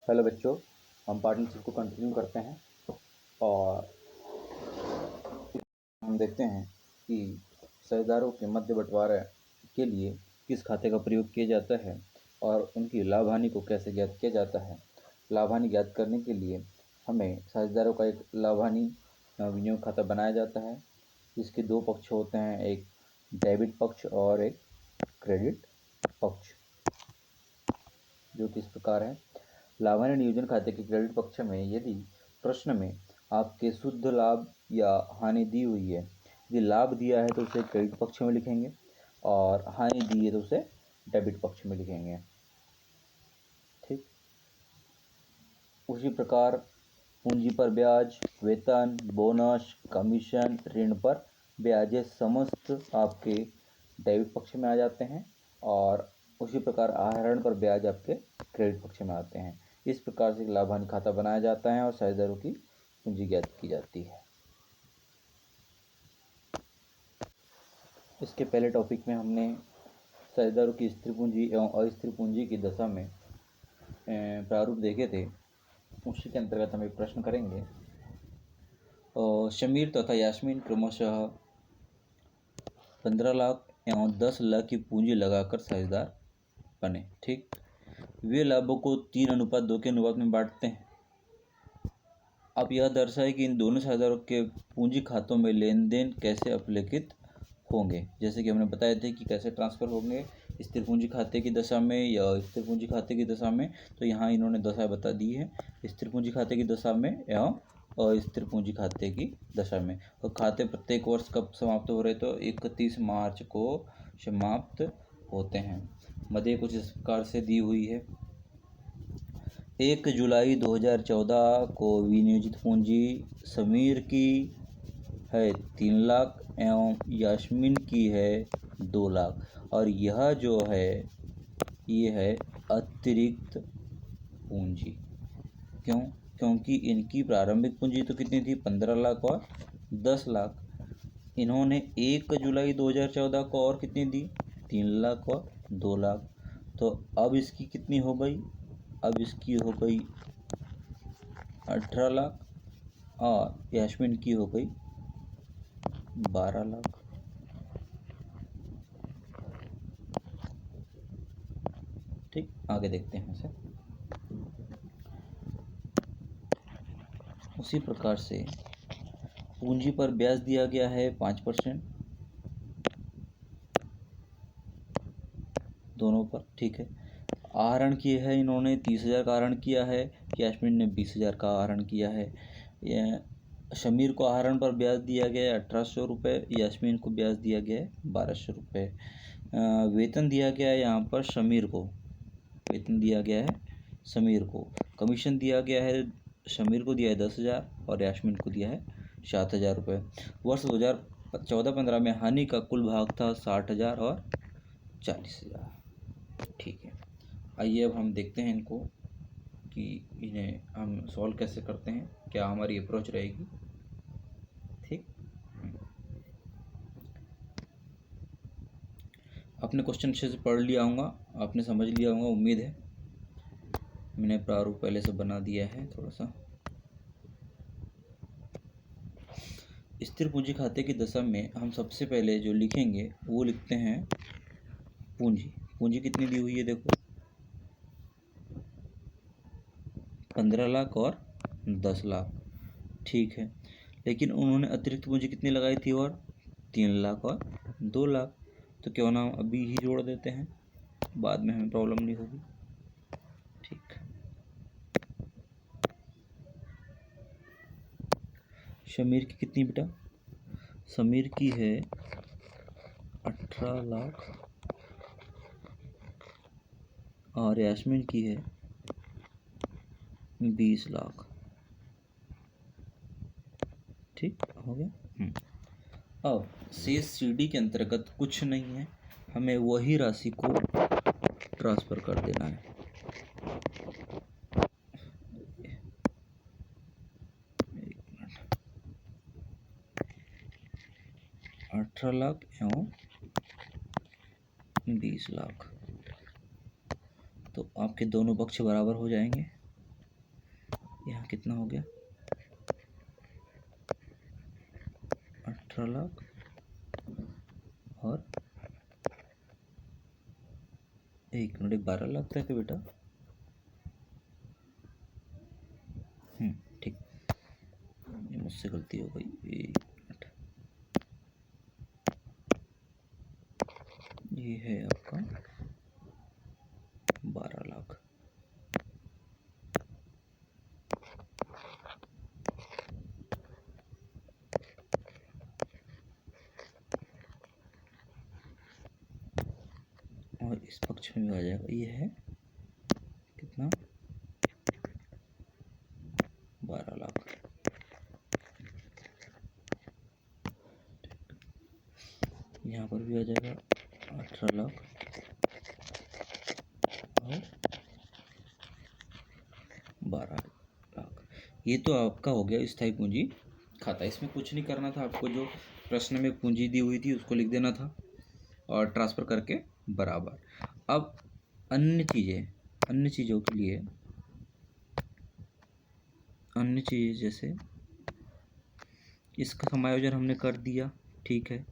Hello बच्चों, हम partnership को कंटिन्यू करते हैं और हम देखते हैं कि साझेदारों के मध्य बंटवारे के लिए किस खाते का प्रयोग किया जाता है और उनकी लाभ हानि को कैसे ज्ञात किया जाता है। लाभ हानि ज्ञात करने के लिए हमें साझेदारों का एक लाभ हानि विनियोग खाता बनाया जाता है, जिसके दो पक्ष होते हैं, एक डेबिट पक्ष और एक क्रेडिट पक्ष, जो कि इस प्रकार है। लाभ हानि नियोजन खाते के क्रेडिट पक्ष में यदि प्रश्न में आपके शुद्ध लाभ या हानि दी हुई है, यदि लाभ दिया है तो उसे क्रेडिट पक्ष में लिखेंगे और हानि दी है तो उसे डेबिट पक्ष में लिखेंगे। ठीक, उसी प्रकार पूंजी पर ब्याज, वेतन, बोनस, कमीशन, ऋण पर ब्याज, ये समस्त आपके डेबिट पक्ष में आ जाते हैं और उसी प्रकार आहरण पर ब्याज आपके क्रेडिट पक्ष में आते हैं। इस प्रकार से लाभ हानि खाता बनाया जाता है और साझेदारों की पूंजी ज्ञात की जाती है। इसके पहले टॉपिक में हमने साझेदारों की स्थिर पूंजी एवं अस्थिर पूंजी की दशा में प्रारूप देखे थे। उसी के अंतर्गत हम एक प्रश्न करेंगे। शमीर तथा यास्मीन क्रमशः 15 लाख एवं 10 लाख की पूंजी लगाकर साझेदार बने। ठीक, वे लाभों को 3:2 के अनुपात में बांटते हैं। अब यह दर्शाए कि इन दोनों साझेदारों के पूंजी खातों में लेन देन कैसे अपलेखित होंगे। जैसे कि हमने बताए थे कि कैसे ट्रांसफर होंगे स्थिर पूंजी खाते की दशा में या स्थिर पूंजी खाते की दशा में, तो यहाँ इन्होंने दशा बता दी है, स्थिर पूंजी खाते की दशा में एवं अस्थिर पूंजी खाते की दशा में। और खाते प्रत्येक वर्ष कब समाप्त हो रहे, तो 31 मार्च को समाप्त होते हैं। मदे कुछ इस प्रकार से दी हुई है। 1 जुलाई 2014 को विनियोजित पूंजी समीर की है 3 लाख एवं यास्मीन की है 2 लाख, और यह जो है ये है अतिरिक्त पूंजी। क्यों? क्योंकि इनकी प्रारंभिक पूंजी तो कितनी थी, 15 लाख और 10 लाख। इन्होंने 1 जुलाई 2014 को और कितनी दी, 3 लाख और 2 लाख। तो अब इसकी कितनी हो गई, अब इसकी हो गई 18 लाख और यास्मीन की हो गई 12 लाख। ठीक, आगे देखते हैं इसे। उसी प्रकार से पूंजी पर ब्याज दिया गया है 5% दोनों पर। ठीक है, आहरण किए है इन्होंने 30,000 का आहरण किया है, यास्मीन ने 20,000 का आहरण किया है। शमीर को आहरण पर ब्याज दिया गया है 1800 रुपये, यास्मीन को ब्याज दिया गया है 1200 रुपये। वेतन दिया गया है यहाँ पर शमीर को, वेतन दिया गया है शमीर को। कमीशन दिया गया है, शमीर को दिया है 10,000 और यास्मीन को दिया है 7,000 रुपये। वर्ष 2014-15 में हानि का कुल भाग था 60,000 और 40,000। ठीक है, आइए अब हम देखते हैं इनको कि इन्हें हम सॉल्व कैसे करते हैं, क्या हमारी अप्रोच रहेगी। ठीक, आपने क्वेश्चन अच्छे से पढ़ लिया होगा, आपने समझ लिया होगा, उम्मीद है। मैंने प्रारूप पहले से बना दिया है थोड़ा सा। स्थिर पूंजी खाते की दशा में हम सबसे पहले जो लिखेंगे वो लिखते हैं पूंजी। पूंजी कितनी दी हुई है, देखो 15 लाख और 10 लाख। ठीक है, लेकिन उन्होंने अतिरिक्त पूंजी कितनी लगाई थी, और 3 लाख और 2 लाख। तो क्यों ना हम अभी ही जोड़ देते हैं, बाद में हमें प्रॉब्लम नहीं होगी। ठीक, शमीर की कितनी बेटा, शमीर की है 18 लाख और यास्मीन की है 20 लाख। ठीक हो गया। अब शेष सीडी के अंतर्गत कुछ नहीं है, हमें वही राशि को ट्रांसफर कर देना है। 18 लाख एवं 20 लाख, तो आपके दोनों पक्ष बराबर हो जाएंगे। यहाँ कितना हो गया 18 लाख और 12 लाख था क्या बेटा? ठीक, ये मुझसे गलती हो गई। 1 मिनट, ये है आपका 12 लाख। और इस पक्ष में भी आ जाएगा, ये है कितना 12 लाख। यहाँ पर भी आ जाएगा 18 लाख और 12 लाख। ये तो आपका हो गया स्थायी पूंजी खाता। इसमें कुछ नहीं करना था आपको, जो प्रश्न में पूंजी दी हुई थी उसको लिख देना था और ट्रांसफ़र करके बराबर। अब अन्य चीज़ों के लिए, अन्य चीज़ जैसे इसका समायोजन हमने कर दिया, ठीक है,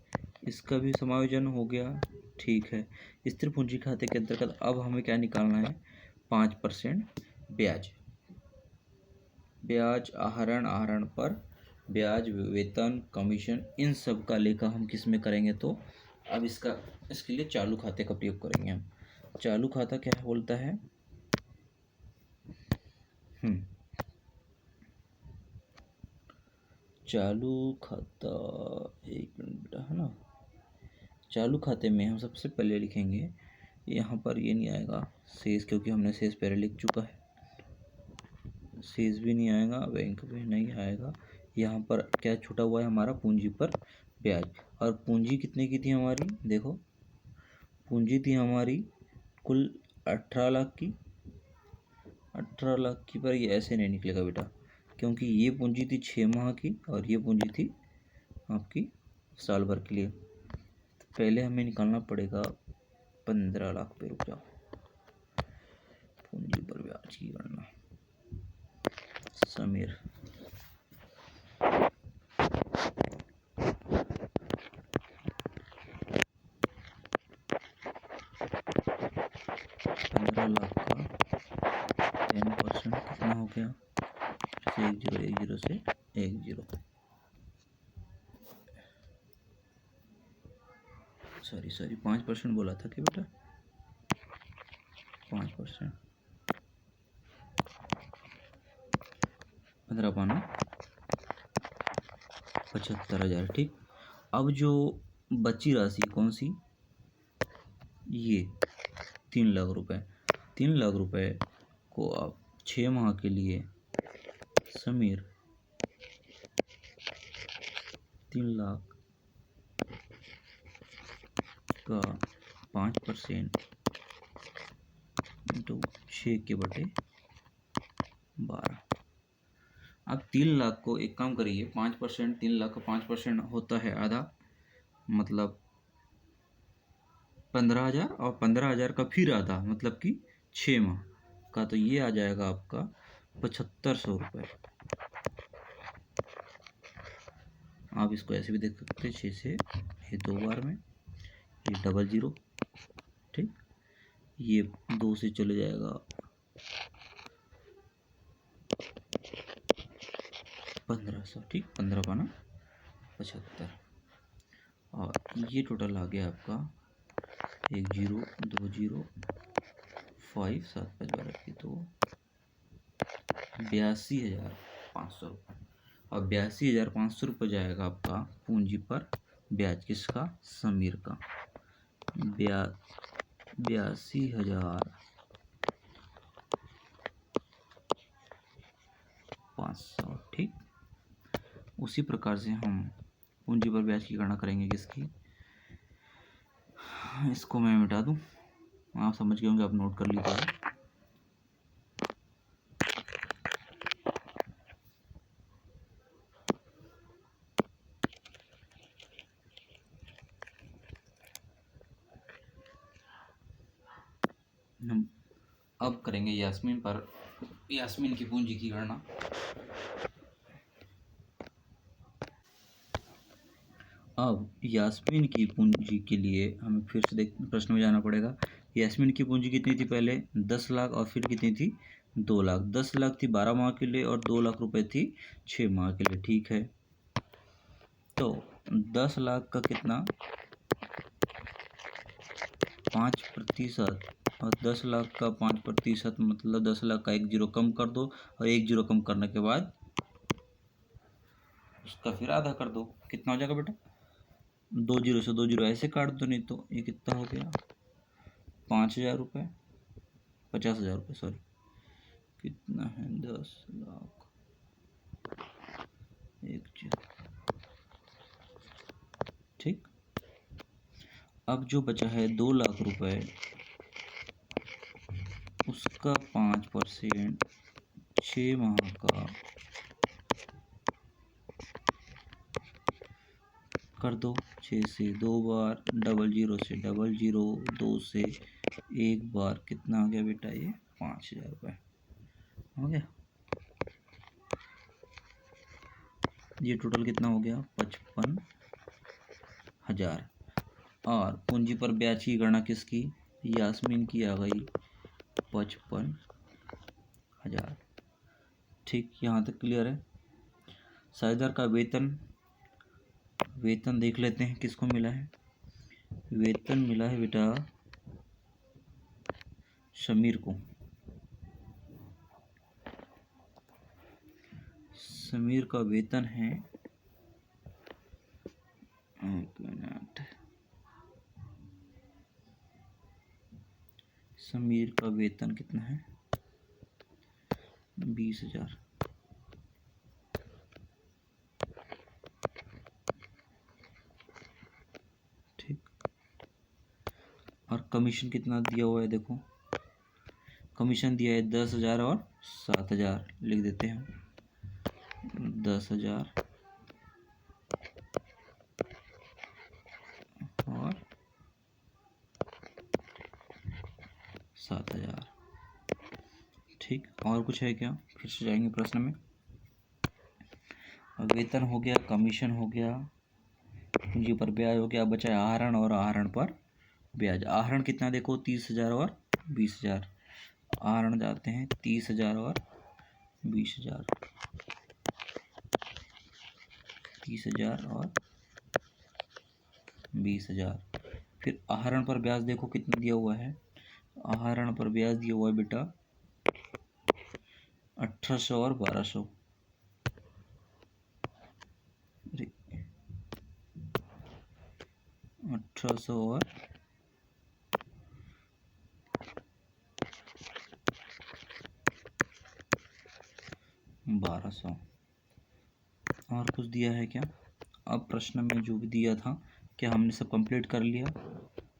इसका भी समायोजन हो गया, ठीक है। स्थिर पूंजी खाते के अंतर्गत अब हमें क्या निकालना है 5% ब्याज। ब्याज आहरण पर ब्याज, वेतन, कमीशन, इन सब का लेखा हम किस में करेंगे? तो अब इसके लिए चालू खाते का प्रयोग करेंगे हम। चालू खाता क्या बोलता है? चालू खाता, एक मिनट है ना, चालू खाते में हम सबसे पहले लिखेंगे, यहाँ पर ये नहीं आएगा शेष, क्योंकि हमने शेष पहले लिख चुका है। शेष भी नहीं आएगा, बैंक भी नहीं आएगा। यहाँ पर क्या छूटा हुआ है हमारा? पूंजी पर ब्याज। और पूंजी कितने की थी हमारी? देखो, पूंजी थी हमारी कुल 18 लाख की। 18 लाख की, पर ये ऐसे नहीं निकलेगा बेटा, क्योंकि ये पूंजी थी 6 माह की और ये पूंजी थी आपकी साल भर के लिए। तो पहले हमें निकालना पड़ेगा 15 लाख पे। रुक जाओ, पूंजी पर ब्याज की गणना समीर। लाख का 10% कितना हो गया? 10 से 10 सॉरी 5% बोला था कि बेटा? 5%, 15 पाना 75,000, ठीक। अब जो बची राशि कौन सी? ये 3 लाख रुपए। 3 लाख रुपए को आप 6 माह के लिए समीर 3 लाख का 5% इंटू 6/12। अब 3 लाख को एक काम करिए, 5%, 3 लाख का 5% होता है आधा, मतलब 15,000, और 15,000 का फिर आधा, मतलब कि 6 माह का, तो ये आ जाएगा आपका 7,500 रुपये। आप इसको ऐसे भी देख सकते हैं, 6 से ये 2 बार में, ये 00, ठीक, ये 2 से चले जाएगा 1500, ठीक, 15 पाना 75, और ये टोटल आ गया आपका 10, 20, 5, 7, 5, 12 की, तो 82,500 रुपये। और 82,500 रुपये जाएगा आपका पूंजी पर ब्याज। किसका? समीर का। 82,500, ठीक। उसी प्रकार से हम पूंजी पर ब्याज की गणना करेंगे। किसकी? इसको मैं मिटा दूं, आप समझ गए होंगे, आप नोट कर लीजिए। हम अब करेंगे यास्मीन पर यास्मीन की पूंजी की गणना। अब यास्मीन की पूंजी के लिए हमें फिर से देख प्रश्न में जाना पड़ेगा। यास्मीन की पूंजी कितनी थी पहले? 10 लाख, और फिर कितनी थी? 2 लाख। 10 लाख थी 12 माह के लिए और 2 लाख रुपए थी 6 माह के लिए। ठीक है, तो 10 लाख का कितना? 5%, और 10 लाख का 5% मतलब 10 लाख का 1 जीरो कम कर दो, और 1 जीरो कम करने के बाद उसका फिर आधा कर दो। कितना हो जाएगा बेटा? 2 जीरो से 2 जीरो ऐसे काट दो, नहीं तो ये कितना हो गया? 5,000 रुपये, 50,000 रुपये, सॉरी। कितना है? 10 लाख 1 जीरो। ठीक, अब जो बचा है 2 लाख रुपए, उसका 5% 6 माह का कर दो। 6 से 2 बार, डबल जीरो से डबल जीरो, 2 से 1 बार, कितना हो गया बेटा? ये 5,000 रुपये हो गया। ये टोटल कितना हो गया? 55,000। और पूंजी पर ब्याज की गणना किसकी? यास्मीन की आ गई 55,000। ठीक, यहाँ तक क्लियर है। साझेदार का वेतन देख लेते हैं किसको मिला है। वेतन मिला है बेटा समीर को। समीर का वेतन है, एक मिनट, समीर का वेतन कितना है? 20,000। ठीक, और कमीशन कितना दिया हुआ है? देखो, कमीशन दिया है 10,000 और 7,000। लिख देते हैं 10,000 और 7,000। ठीक, और कुछ है क्या? फिर से जाएंगे प्रश्न में। वेतन हो गया, कमीशन हो गया, पूंजी पर ब्याज हो गया, बचा है आहरण और आहरण पर ब्याज। आहरण कितना? देखो 30,000 और 20,000। आहरण जाते हैं 30,000 और 20,000, 30,000 और 20,000। फिर आहरण पर ब्याज देखो कितना दिया हुआ है। आहरण पर ब्याज दिया हुआ है बेटा 1,800 और 1,200। 1,800 और 1,200। और कुछ दिया है क्या? अब प्रश्न में जो भी दिया था, क्या हमने सब कंप्लीट कर लिया?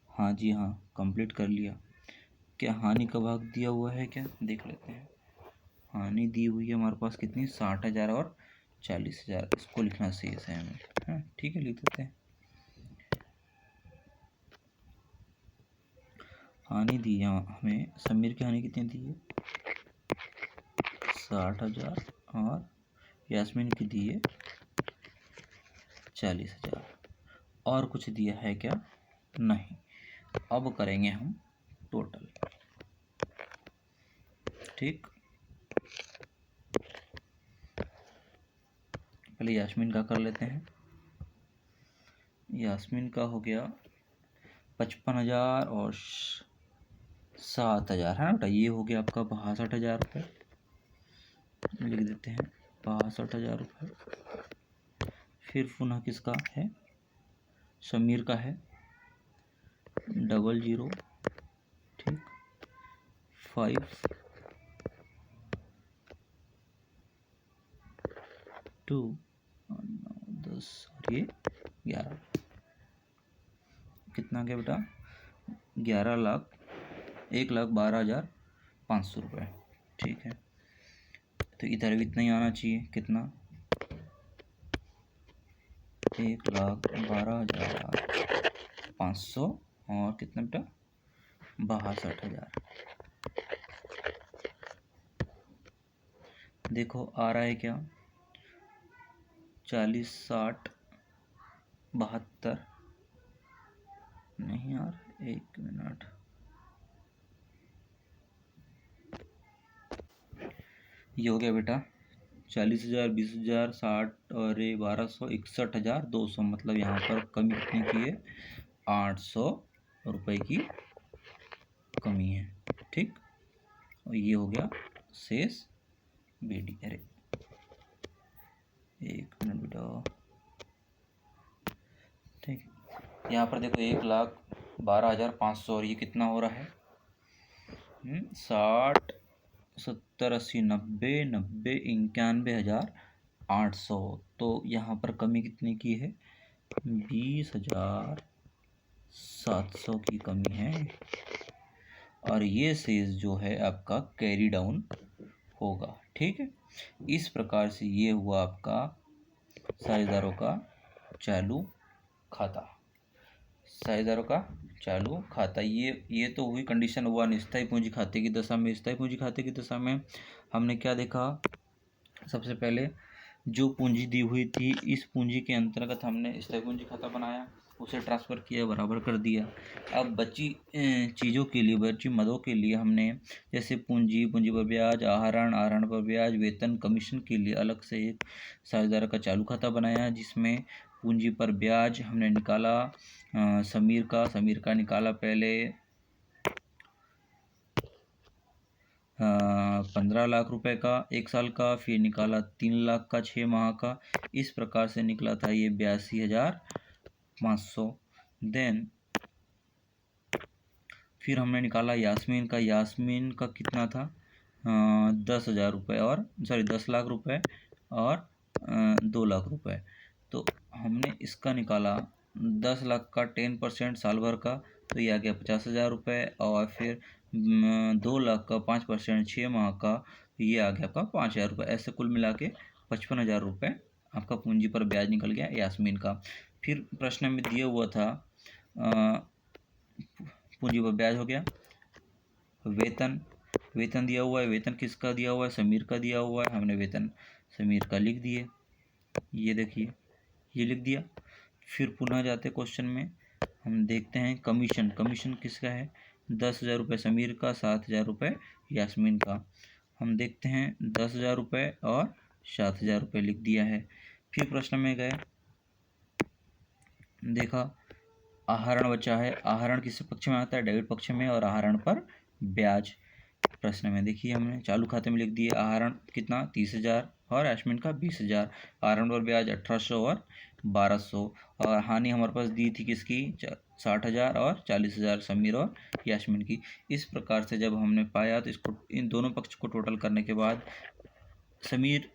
हाँ जी हाँ, कंप्लीट कर लिया। क्या हानि का भाग दिया हुआ है क्या? देख लेते हैं। हानि दी हुई है हमारे पास कितनी? 60,000 और 40,000। इसको लिखना शेष है हमें। हाँ ठीक है, लिख देते हैं। हानि दी है हमें, समीर की हानि कितनी दी है? 60,000, और यास्मीन की दी है 40,000। और कुछ दिया है क्या? नहीं। अब करेंगे हम टोटल। ठीक, पहले यास्मीन का कर लेते हैं। यास्मीन का हो गया 55,000 और 7,000, है ना बेटा? ये हो गया आपका 62,000 रुपये। लिख देते हैं 62,000 रुपये। फिर पुनः किसका है? समीर का है 00, ठीक, 5 2 10 और ये 11। कितना गया बेटा? 1,12,500 रुपये। ठीक है, तो इधर भी इतना ही आना चाहिए। कितना? 1,12,500 और कितना बेटा? 62,000। देखो आ रहा है क्या, 40, 60, 72, नहीं यार, 1 मिनट, ये हो गया बेटा 40,000, 20,000, 60 और 1261,200, मतलब यहाँ पर कमी कितने की है, 800 रुपये की कमी है। ठीक, और ये हो गया शेष बीडी। अरे 1 मिनट बेटा, ठीक, यहाँ पर देखो 1,12,500 और ये कितना हो रहा है, 60, 70, 80, 90, 90, 91,800। तो यहाँ पर कमी कितने की है, 20,700 की कमी है, और ये शेष जो है आपका कैरी डाउन होगा। ठीक है, इस प्रकार से ये हुआ आपका साझेदारों का चालू खाता। साझेदारों का चालू खाता, ये तो हुई कंडीशन हुआ अस्थायी पूंजी खाते की दशा में। स्थायी पूंजी खाते की दशा में हमने क्या देखा, सबसे पहले जो पूंजी दी हुई थी, इस पूंजी के अंतर्गत हमने स्थायी पूंजी खाता बनाया, उसे ट्रांसफ़र किया, बराबर कर दिया। अब बची चीज़ों के लिए, बची मदों के लिए हमने जैसे पूंजी, पूंजी पर ब्याज, आहरण, आहरण पर ब्याज, वेतन, कमीशन के लिए अलग से एक साझेदार का चालू खाता बनाया, जिसमें पूंजी पर ब्याज हमने निकाला समीर का निकाला पहले 15 लाख रुपए का 1 साल का, फिर निकाला 3 लाख का 6 माह का। इस प्रकार से निकला था ये 82,500। देन फिर हमने निकाला यास्मीन का कितना था, 10,000 रुपये, और 10 लाख रुपए और 2 लाख रुपए। तो हमने इसका निकाला 10 लाख का 10% साल भर का, तो ये आ गया 50,000 रुपये, और फिर 2 लाख का 5% 6 माह का, ये आ गया आपका 5,000 रुपये। ऐसे कुल मिला के 55,000 रुपये आपका पूंजी पर ब्याज निकल गया यास्मीन का। फिर प्रश्न में दिया हुआ था पूंजी पर ब्याज हो गया, वेतन दिया हुआ है, वेतन किसका दिया हुआ है, समीर का दिया हुआ है, हमने वेतन समीर का लिख दिए, ये देखिए ये लिख दिया। फिर पुनः जाते क्वेश्चन में, हम देखते हैं कमीशन किसका है, 10,000 रुपये समीर का, 7,000 रुपये यास्मीन का। हम देखते हैं 10,000 रुपये और 7,000 रुपये लिख दिया है। फिर प्रश्न में गए, देखा आहरण बचा है, आहरण किस पक्ष में आता है, डेबिट पक्ष में, और आहरण पर ब्याज प्रश्न में देखिए हमने चालू खाते में लिख दिए आहरण कितना 30,000 और यास्मीन का 20,000, आहरण पर ब्याज 1,800 और 1,200, और हानि हमारे पास दी थी किसकी 60,000 और 40,000 समीर और यास्मीन की। इस प्रकार से जब हमने पाया तो इसको इन दोनों पक्ष को टोटल करने के बाद समीर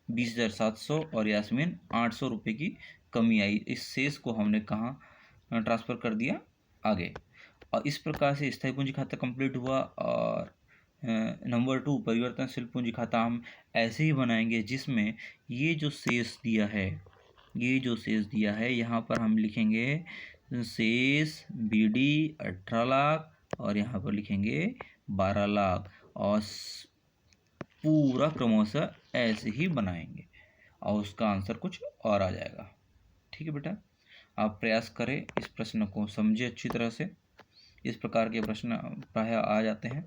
20,700 और यास्मीन 800 रुपये की कमी आई। इस शेष को हमने कहाँ ट्रांसफ़र कर दिया, आगे। और इस प्रकार से स्थायी पूंजी खाता कंप्लीट हुआ। और नंबर 2 परिवर्तनशील पूंजी खाता हम ऐसे ही बनाएंगे जिसमें ये जो शेष दिया है यहाँ पर हम लिखेंगे शेष बीडी 18 लाख और यहाँ पर लिखेंगे 12 लाख, और पूरा क्रमशः ऐसे ही बनाएंगे और उसका आंसर कुछ और आ जाएगा। ठीक है बेटा, आप प्रयास करें, इस प्रश्न को समझे अच्छी तरह से। इस प्रकार के प्रश्न प्रायः आ जाते हैं।